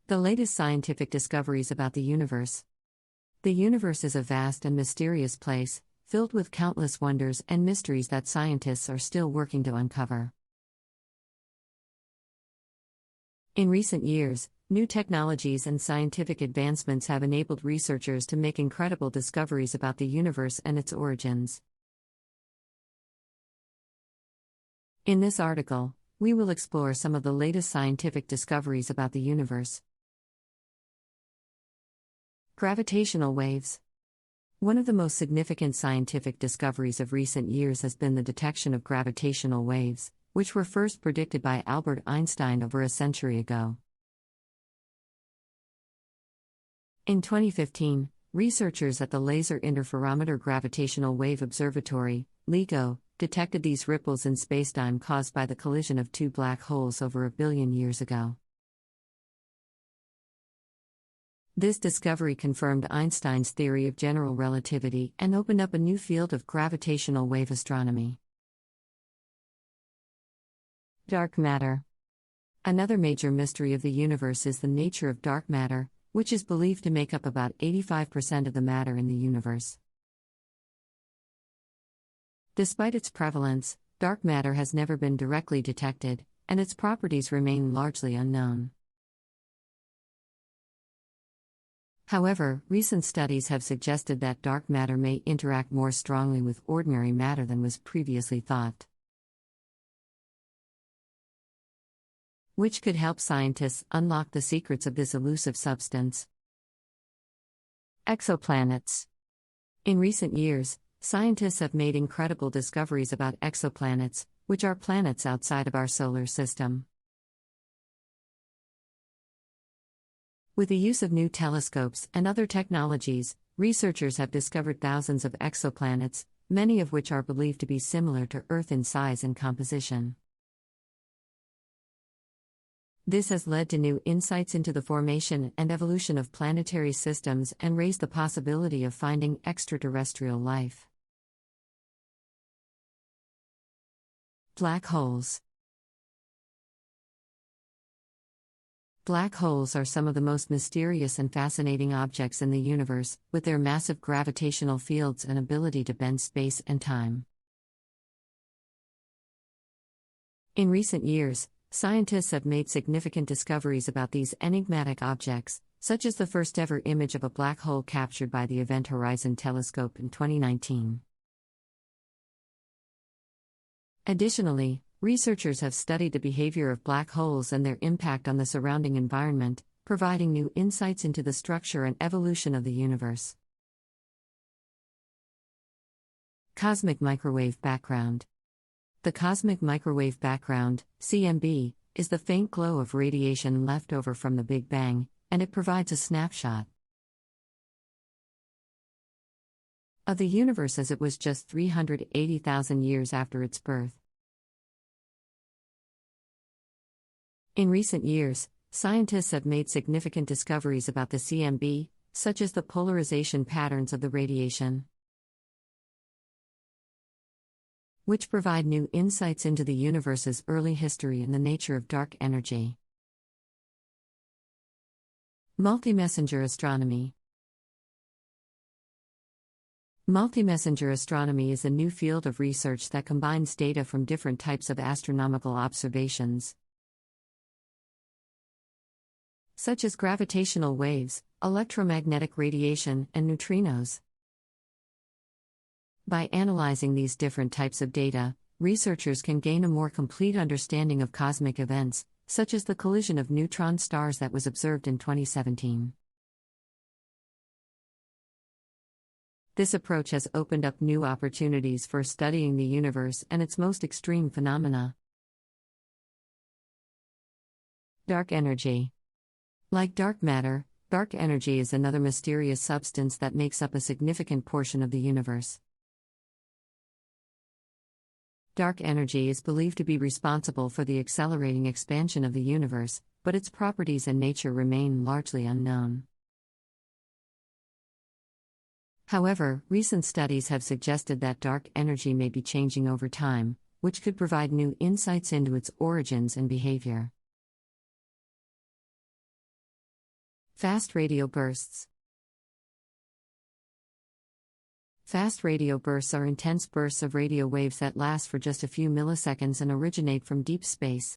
The latest scientific discoveries about the universe. The universe is a vast and mysterious place, filled with countless wonders and mysteries that scientists are still working to uncover. In recent years, new technologies and scientific advancements have enabled researchers to make incredible discoveries about the universe and its origins. In this article, we will explore some of the latest scientific discoveries about the universe. Gravitational waves. One of the most significant scientific discoveries of recent years has been the detection of gravitational waves, which were first predicted by Albert Einstein over a century ago. In 2015, researchers at the Laser Interferometer Gravitational Wave Observatory, LIGO, detected these ripples in spacetime caused by the collision of two black holes over 1 billion years ago. This discovery confirmed Einstein's theory of general relativity and opened up a new field of gravitational wave astronomy. Dark matter. Another major mystery of the universe is the nature of dark matter, which is believed to make up about 85% of the matter in the universe. Despite its prevalence, dark matter has never been directly detected, and its properties remain largely unknown. However, recent studies have suggested that dark matter may interact more strongly with ordinary matter than was previously thought, which could help scientists unlock the secrets of this elusive substance. Exoplanets. In recent years, scientists have made incredible discoveries about exoplanets, which are planets outside of our solar system. With the use of new telescopes and other technologies, researchers have discovered thousands of exoplanets, many of which are believed to be similar to Earth in size and composition. This has led to new insights into the formation and evolution of planetary systems and raised the possibility of finding extraterrestrial life. Black holes. Black holes are some of the most mysterious and fascinating objects in the universe, with their massive gravitational fields and ability to bend space and time. In recent years, scientists have made significant discoveries about these enigmatic objects, such as the first-ever image of a black hole captured by the Event Horizon Telescope in 2019. Additionally, researchers have studied the behavior of black holes and their impact on the surrounding environment, providing new insights into the structure and evolution of the universe. Cosmic microwave background. The cosmic microwave background, CMB, is the faint glow of radiation left over from the Big Bang, and it provides a snapshot of the universe as it was just 380,000 years after its birth. In recent years, scientists have made significant discoveries about the CMB, such as the polarization patterns of the radiation, which provide new insights into the universe's early history and the nature of dark energy. Multi-messenger astronomy. Multi-messenger astronomy is a new field of research that combines data from different types of astronomical observations, such as gravitational waves, electromagnetic radiation, and neutrinos. By analyzing these different types of data, researchers can gain a more complete understanding of cosmic events, such as the collision of neutron stars that was observed in 2017. This approach has opened up new opportunities for studying the universe and its most extreme phenomena. Dark energy. Like dark matter, dark energy is another mysterious substance that makes up a significant portion of the universe. Dark energy is believed to be responsible for the accelerating expansion of the universe, but its properties and nature remain largely unknown. However, recent studies have suggested that dark energy may be changing over time, which could provide new insights into its origins and behavior. Fast radio bursts. Fast radio bursts are intense bursts of radio waves that last for just a few milliseconds and originate from deep space.